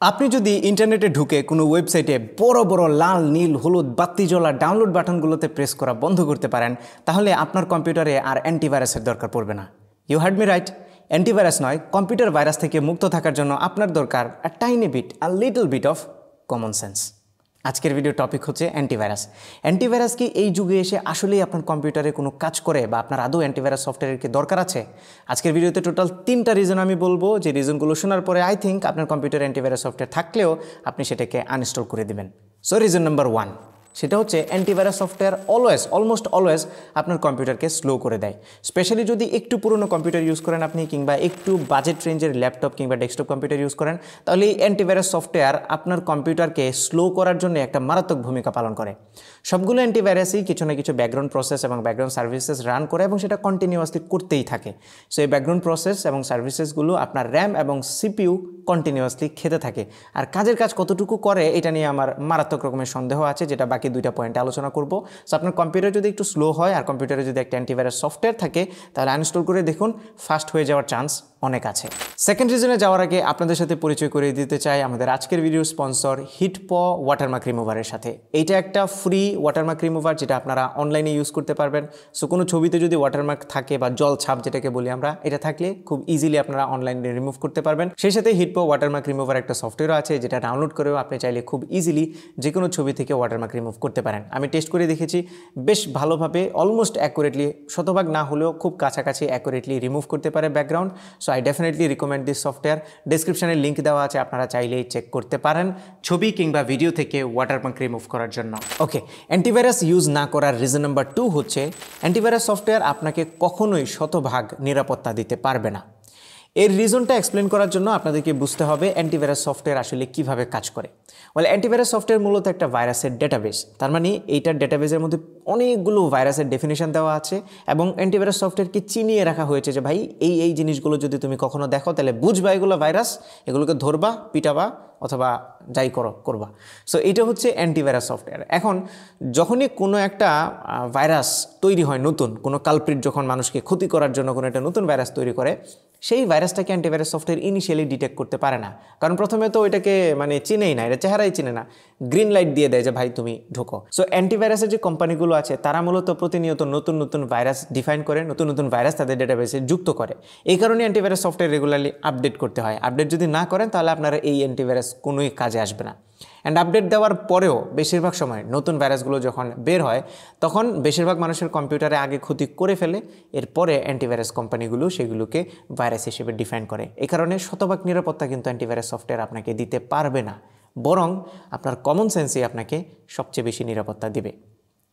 আপনি যদি ইন্টারনেটে ঢুকে কোনো ওয়েবসাইটে বড় বড় লাল নীল হলুদ বাতি জ্বলা ডাউনলোড বাটনগুলোতে প্রেস করা বন্ধ করতে পারেন, তাহলে আপনার কম্পিউটারে আর অ্যান্টিভাইরাসের দরকার পড়বে না। You heard me right, antivirus নয়, কম্পিউটার ভাইরাস থেকে মুক্ত থাকার জন্য আপনার দরকার a little bit of common sense. আজকের ভিডিও টপিক হচ্ছে অ্যান্টিভাইরাস। অ্যান্টিভাইরাস কি এই যুগে এসে আসলেই আপনার কম্পিউটারে কোনো কাজ করে, বা আপনার আদৌ অ্যান্টিভাইরাস সফটওয়্যারের কি দরকার আছে? আজকের ভিডিওতে টোটাল 3টা রিজন আমি বলবো, যে রিজনগুলো শোনার পরে আই থিঙ্ক আপনার কম্পিউটারে অ্যান্টিভাইরাস সফটওয়্যার থাকলেও আপনি সেটাকে আনইনস্টল করে দিবেন। সো রিজন নাম্বার 1, সেটা হচ্ছে অ্যান্টিভাইরাস সফটওয়্যার অলমোস্ট অলওয়েজ আপনার কম্পিউটারকে স্লো করে দেয়। স্পেশালি যদি একটু পুরনো কম্পিউটার ইউজ করেন আপনি, কিংবা একটু বাজেট রেঞ্জের ল্যাপটপ কিংবা ডেস্কটপ কম্পিউটার ইউজ করেন, তাহলে এই অ্যান্টিভাইরাস সফটওয়্যার আপনার কম্পিউটারকে স্লো করার জন্য একটা মারাত্মক ভূমিকা পালন করে। সবগুলো অ্যান্টিভাইরাসই কিছু না কিছু ব্যাকগ্রাউন্ড প্রসেস এবং ব্যাকগ্রাউন্ড সার্ভিসেস রান করে, এবং সেটা কন্টিনিউয়াসলি করতেই থাকে। সো এই ব্যাকগ্রাউন্ড প্রসেস এবং সার্ভিসেসগুলো আপনার র্যাম এবং সিপিইউ কন্টিনিউয়াসলি খেতে থাকে। আর কাজের কাজ কতটুকু করে এটা নিয়ে আমার মারাত্মক রকমের সন্দেহ আছে, যেটা বাকি 2টা পয়েন্টে আলোচনা করব। সো আপনার কম্পিউটার যদি একটু স্লো হয় আর কম্পিউটারে যদি একটা অ্যান্টিভাইরাস সফটওয়্যার থাকে, তাহলে আনইনস্টল করে দেখুন, ফাস্ট হয়ে যাওয়ার চান্স অনেক আছে। সেকেন্ড রিজনে যাওয়ার আগে আপনাদের সাথে পরিচয় করে দিতে চাই আমাদের আজকের ভিডিও স্পন্সর হিটপ ওয়াটারমার্ক রিমুভারের সাথে। এইটা একটা ফ্রি ওয়াটারমার্ক রিমুভার, যেটা আপনারা অনলাইনে ইউজ করতে পারবেন। সো কোনো ছবিতে যদি ওয়াটারমার্ক থাকে বা জল ছাপ যেটাকে বলি আমরা, এটা থাকলে খুব ইজিলি আপনারা অনলাইনে রিমুভ করতে পারবেন। সেই সাথে হিটপ ওয়াটারমার্ক রিমুভার একটা সফটওয়্যারও আছে, যেটা ডাউনলোড করেও আপনি চাইলে খুব ইজিলি যে কোনো ছবি থেকে ওয়াটারমার্ক রিমুভ করতে পারেন। আমি টেস্ট করে দেখেছি, বেশ ভালোভাবে অলমোস্ট অ্যাকুরেটলি, শতভাগ না হলেও খুব কাছাকাছি অ্যাকুরেটলি রিমুভ করতে পারে background. So I definitely recommend this software. ডেসক্রিপশনে লিঙ্ক দেওয়া আছে, আপনারা চাইলেই চেক করতে পারেন ছবি কিংবা ভিডিও থেকে ওয়াটারমার্ক রিমুভ করার জন্য। ওকে, অ্যান্টিভাইরাস ইউজ না করার রিজন নাম্বার 2 হচ্ছে অ্যান্টিভাইরাস সফটওয়্যার আপনাকে কখনোই শতভাগ নিরাপত্তা দিতে পারবে না। এর রিজনটা এক্সপ্লেন করার জন্য আপনাদেরকে বুঝতে হবে অ্যান্টিভাইরাস সফটওয়্যার আসলে কিভাবে কাজ করে। অ্যান্টিভাইরাস সফটওয়্যার মূলত একটা ভাইরাসের ডেটাবেস। তার মানে এইটার ডেটাবেসের মধ্যে অনেকগুলো ভাইরাসের ডেফিনেশন দেওয়া আছে, এবং অ্যান্টিভাইরাস সফটওয়্যারকে চিনিয়ে রাখা হয়েছে যে ভাই এই জিনিসগুলো যদি তুমি কখনো দেখো, তাহলে বুঝবা এগুলো ভাইরাস, এগুলোকে ধরবা, পিটাবা, অথবা যাই করবা। সো এইটা হচ্ছে অ্যান্টিভাইরাস সফটওয়্যার। এখন যখনই কোনো একটা ভাইরাস তৈরি হয়, নতুন কোনো কালপ্রিট যখন মানুষকে ক্ষতি করার জন্য কোনো একটা নতুন ভাইরাস তৈরি করে, সেই ভাইরাসটাকে অ্যান্টিভাইরাস সফটওয়্যার ইনিশিয়ালি ডিটেক্ট করতে পারে না। কারণ প্রথমে তো ওইটাকে চিনেই না, এটা চেহারাই চিনে না, গ্রিন লাইট দিয়ে দেয় যে ভাই তুমি ঢোকো। সো অ্যান্টিভাইরাসের যে কোম্পানিগুলো আছে, তারা মূলত প্রতিনিয়ত নতুন নতুন ভাইরাস ডিফাইন করে, নতুন নতুন ভাইরাস তাদের ডেটাবেসে যুক্ত করে। এই কারণে অ্যান্টিভাইরাস সফটওয়্যার রেগুলারলি আপডেট করতে হয়। আপডেট যদি না করেন, তাহলে আপনারা এই অ্যান্টিভাইরাস কোনোই কাজে আসবে না। অ্যান্ড আপডেট দেওয়ার পরেও বেশিরভাগ সময় নতুন ভাইরাসগুলো যখন বের হয়, তখন বেশিরভাগ মানুষের কম্পিউটারে আগে ক্ষতি করে ফেলে, এরপরে অ্যান্টিভাইরাস কোম্পানিগুলো সেগুলোকে ভাইরাস হিসেবে ডিফাইন করে। এই কারণে শতভাগ নিরাপত্তা কিন্তু অ্যান্টিভাইরাস সফটওয়্যার আপনাকে দিতে পারবে না, বরং আপনার কমন সেন্সই আপনাকে সবচেয়ে বেশি নিরাপত্তা দিবে।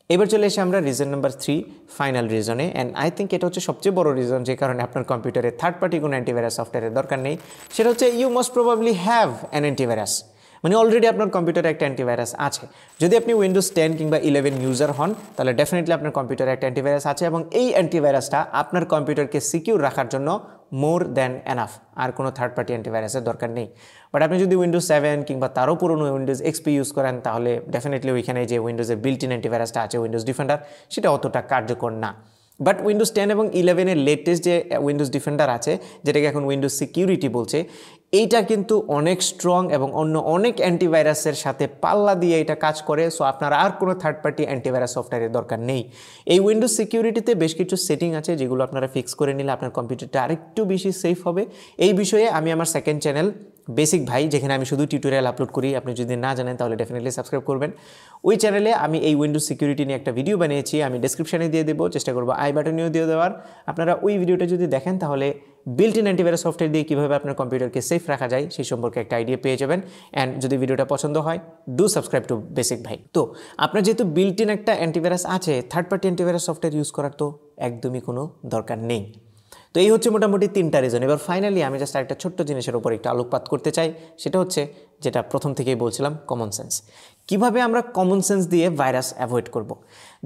এবার চলে এসে আমরা রিজন নাম্বার 3, ফাইনাল রিজনে। অ্যান্ড আই থিঙ্ক এটা হচ্ছে সবচেয়ে বড় রিজন, যে কারণে আপনার কম্পিউটারে থার্ড পার্টি কোনো অ্যান্টিভাইরাস সফটওয়্যারের দরকার নেই। সেটা হচ্ছে you most probably have an antivirus. Already আপনার কম্পিউটারে একটা অ্যান্টিভাইরাস আছে। যদি আপনি উইন্ডোজ 10 কিংবা 11 ইউজার হন, তাহলে ডেফিনেটলি আপনার কম্পিউটারে একটা অ্যান্টিভাইরাস আছে, এবং এই অ্যান্টিভাইরাসটা আপনার কম্পিউটারকে সিকিউর রাখার জন্য মোর দ্যান এনাফ। আর কোনো থার্ড পার্টি অ্যান্টিভাইরাসের দরকার নেই। বাট আপনি যদি উইন্ডোজ 7 কিংবা তারও পুরনো উইন্ডোজ এক্সপি ইউজ করেন, তাহলে ডেফিনেটলি ওইখানে যে উইন্ডোজের বিল্ট ইন অ্যান্টিভাইরাসটা আছে, উইন্ডোজ ডিফেন্ডার, সেটা অতটা কার্যকর না। বাট উইন্ডোজ 10 এবং 11-এর লেটেস্ট যে উইন্ডোজ ডিফেন্ডার আছে, যেটাকে এখন উইন্ডোজ সিকিউরিটি বলছে, এইটা কিন্তু অনেক স্ট্রং এবং অন্য অনেক অ্যান্টিভাইরাসের সাথে পাল্লা দিয়ে এটা কাজ করে। সো আপনার আর কোনো থার্ড পার্টি অ্যান্টিভাইরাস সফটওয়্যারের দরকার নেই। এই উইন্ডোজ সিকিউরিটিতে বেশ কিছু সেটিং আছে, যেগুলো আপনারা ফিক্স করে নিলে আপনার কম্পিউটারটা আরেকটু বেশি সেফ হবে। এই বিষয়ে আমি আমার সেকেন্ড চ্যানেল বেসিক ভাই, যেখানে আমি শুধু টিউটোরিয়াল আপলোড করি, আপনি যদি না জানেন তাহলে ডেফিনেটলি সাবস্ক্রাইব করবেন। ওই চ্যানেলে আমি এই উইন্ডোজ সিকিউরিটি নিয়ে একটা ভিডিও বানিয়েছি, আমি ডেসক্রিপশনে দিয়ে দেবো, চেষ্টা করবো আই বাটনেও দিয়ে দেওয়ার। আপনারা ওই ভিডিওটা যদি দেখেন, তাহলে বিল্ট ইন অ্যান্টিভাইরাস সফটওয়্যার দিয়ে কীভাবে আপনার কম্পিউটারকে সেফ রাখা যায় সেই সম্পর্কে একটা আইডিয়া পেয়ে যাবেন। অ্যান্ড যদি ভিডিওটা পছন্দ হয়, ডু সাবস্ক্রাইব টু বেসিক ভাই। তো আপনার যেহেতু বিল্ট ইন একটা অ্যান্টিভাইরাস আছে, third party antivirus software use করার তো একদমই কোনো দরকার নেই। তো এই হচ্ছে মোটামুটি 3টা রিজন। এবার ফাইনালি আমি জাস্ট একটা ছোট্ট জিনিসের উপর একটু আলোকপাত করতে চাই, সেটা হচ্ছে যেটা প্রথম থেকেই বলছিলাম, কমন সেন্স। কিভাবে আমরা কমন সেন্স দিয়ে ভাইরাস অ্যাভয়েড করব।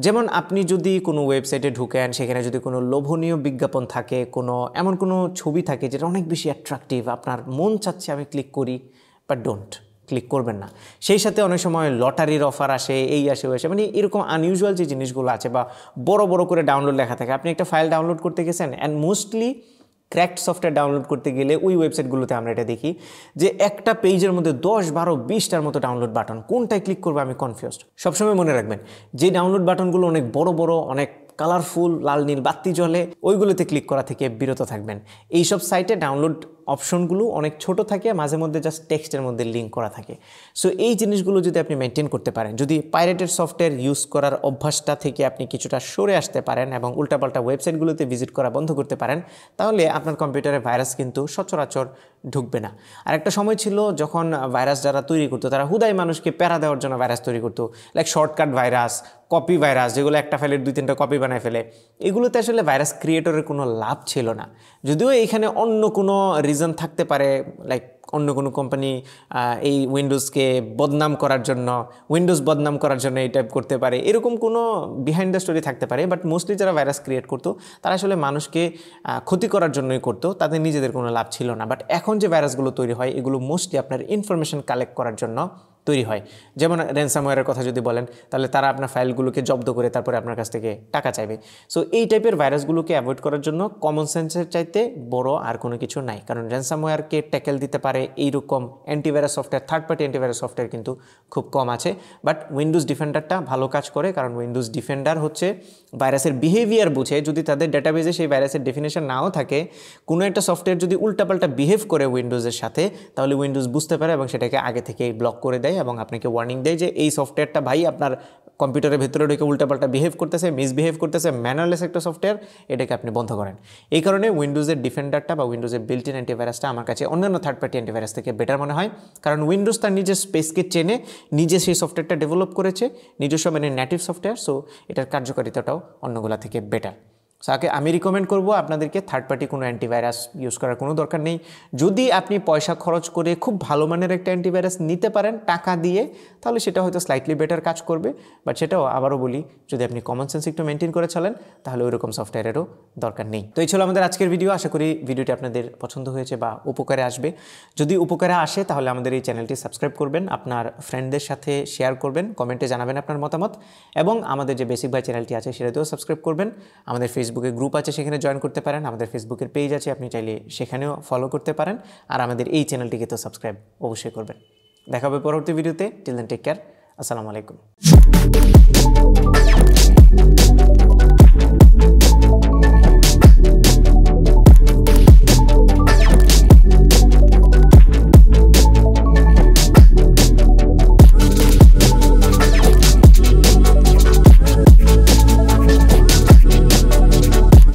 যেমন আপনি যদি কোনো ওয়েবসাইটে ঢুকেন, সেখানে যদি কোনো লোভনীয় বিজ্ঞাপন থাকে, এমন কোনো ছবি থাকে যেটা অনেক বেশি অ্যাট্রাকটিভ, আপনার মন চাচ্ছে আমি ক্লিক করি, বাট ডোন্ট ক্লিক করবেন না। সেই সাথে অনেক সময় লটারির অফার আসে, এই আসে ওই আসে, এরকম আনইউজুয়াল যে জিনিসগুলো আছে, বা বড় বড় করে ডাউনলোড লেখা থাকে। আপনি একটা ফাইল ডাউনলোড করতে গেছেন, and mostly cracked software download করতে গেলে ওই ওয়েবসাইটগুলোতে আমরা এটা দেখি যে একটা পেজের মধ্যে 10, 12, 20টার মতো ডাউনলোড বাটন, কোনটায় ক্লিক করবে আমি কনফিউজড। সবসময় মনে রাখবেন যে ডাউনলোড বাটনগুলো অনেক বড় বড়, অনেক কালারফুল, লাল নীল বাতি জ্বলে, ওইগুলোতে ক্লিক করা থেকে বিরত থাকবেন। এইসব সাইটে ডাউনলোড অপশনগুলো অনেক ছোট থাকে, মাঝে মধ্যে জাস্ট টেক্সটের মধ্যে লিঙ্ক করা থাকে। সো এই জিনিসগুলো যদি আপনি মেনটেন করতে পারেন, যদি পাইরেটেড সফটওয়্যার ইউজ করার অভ্যাসটা থেকে আপনি কিছুটা সরে আসতে পারেন এবং উল্টাপাল্টা ওয়েবসাইটগুলোতে ভিজিট করা বন্ধ করতে পারেন, তাহলে আপনার কম্পিউটারে ভাইরাস কিন্তু সচরাচর ঢুকবে না। আর একটা সময় ছিল যখন ভাইরাস যারা তৈরি করতো তারা হুদাই মানুষকে প্যারা দেওয়ার জন্য ভাইরাস তৈরি করতো, like shortcut virus, copy virus, যেগুলো একটা ফাইলের 2-3টা কপি বানায় ফেলে। এগুলোতে আসলে ভাইরাস ক্রিয়েটরের কোনো লাভ ছিল না। যদিও এখানে অন্য কোনো রিজন থাকতে পারে, লাইক অন্য কোনো কোম্পানি এই উইন্ডোজকে বদনাম করার জন্য, উইন্ডোজ বদনাম করার জন্য এই টাইপ করতে পারে, এরকম কোনো বিহাইন্ড দ্য স্টোরি থাকতে পারে। বাট মোস্টলি যারা ভাইরাস ক্রিয়েট করতো তারা আসলে মানুষকে ক্ষতি করার জন্যই করতো, তাদের নিজেদের কোনো লাভ ছিল না। বাট এখন যে ভাইরাসগুলো তৈরি হয় এগুলো মোস্টলি আপনার ইনফরমেশন কালেক্ট করার জন্য তৈরি হয়। যেমন র্যানসামওয়্যারের কথা যদি বলেন, তাহলে তারা আপনার ফাইলগুলোকে জব্দ করে তারপরে আপনার কাছ থেকে টাকা চাইবে। সো এই টাইপের ভাইরাসগুলোকে অ্যাভয়েড করার জন্য কমন সেন্সের চাইতে বড় আর কোনো কিছু নাই, কারণ র্যানসামওয়্যারকে ট্যাকেল দিতে পারে এইরকম antivirus software, third party antivirus software কিন্তু খুব কম আছে। বাট উইন্ডোজ ডিফেন্ডারটা ভালো কাজ করে, কারণ উইন্ডোজ ডিফেন্ডার হচ্ছে ভাইরাসের বিহেভিয়ার বুঝে। যদি তাদের ডেটাবেজে সেই ভাইরাসের ডেফিনেশন নাও থাকে, কোনো একটা সফটওয়্যার যদি উল্টাপাল্টা বিহেভ করে উইন্ডোজের সাথে, তাহলে উইন্ডোজ বুঝতে পারে এবং সেটাকে আগে থেকেই ব্লক করে দেয় এবং আপনাকে ওয়ার্নিং দেয় যে এই সফটওয়্যারটা ভাই আপনার কম্পিউটারের ভেতরে ঢুকে উল্টাপাল্টা বিহেভ করতেছে, মিসবিহেভ করতেছে, ম্যানুয়ালেস একটা সফটওয়্যার, এটাকে আপনি বন্ধ করেন। এই কারণে উইন্ডোজের ডিফেন্ডারটা বা উইন্ডোজের বিল্ট ইন অ্যান্টিভাইরাসটা আমার কাছে অন্যান্য থার্ড পার্টি অ্যান্টিভাইরাস থেকে বেটার মনে হয়, কারণ উইন্ডোজ তার নিজের স্পেসকে চেনে নিজে সেই সফটওয়্যারটা ডেভেলপ করেছে, নিজস্ব মানে নেটিভ সফটওয়্যার। সো এটার কার্যকারিতাটাও অন্যগুলা থেকে বেটার। সো আমি রিকমেন্ড করব আপনাদেরকে থার্ড পার্টি কোনো অ্যান্টিভাইরাস ইউজ করার কোনো দরকার নেই। যদি আপনি পয়সা খরচ করে খুব ভালো মানের একটা অ্যান্টিভাইরাস নিতে পারেন টাকা দিয়ে, তাহলে সেটা হয়তো স্লাইটলি বেটার কাজ করবে। বাট সেটাও আবারও বলি, যদি আপনি কমন সেন্স একটু মেনটেন করে চলেন, তাহলে ওইরকম সফটওয়্যারেরও দরকার নেই। তো এই ছিল আমাদের আজকের ভিডিও। আশা করি ভিডিওটি আপনাদের পছন্দ হয়েছে বা উপকারে আসবে। যদি উপকারে আসে তাহলে আমাদের এই চ্যানেলটি সাবস্ক্রাইব করবেন, আপনার ফ্রেন্ডদের সাথে শেয়ার করবেন, কমেন্টে জানাবেন আপনার মতামত, এবং আমাদের যে বেসিক ভাই চ্যানেলটি আছে সেটাতেও সাবস্ক্রাইব করবেন। আমাদের ফেসবুকে গ্রুপ আছে, সেখানে জয়েন করতে পারেন। আমাদের ফেসবুকের পেজ আছে, আপনি চাইলে সেখানেও ফলো করতে পারেন। আর আমাদের এই চ্যানেলটিকে তো সাবস্ক্রাইব অবশ্যই করবেন। দেখা হবে পরবর্তী ভিডিওতে। Till then take care. আসসালামু আলাইকুম।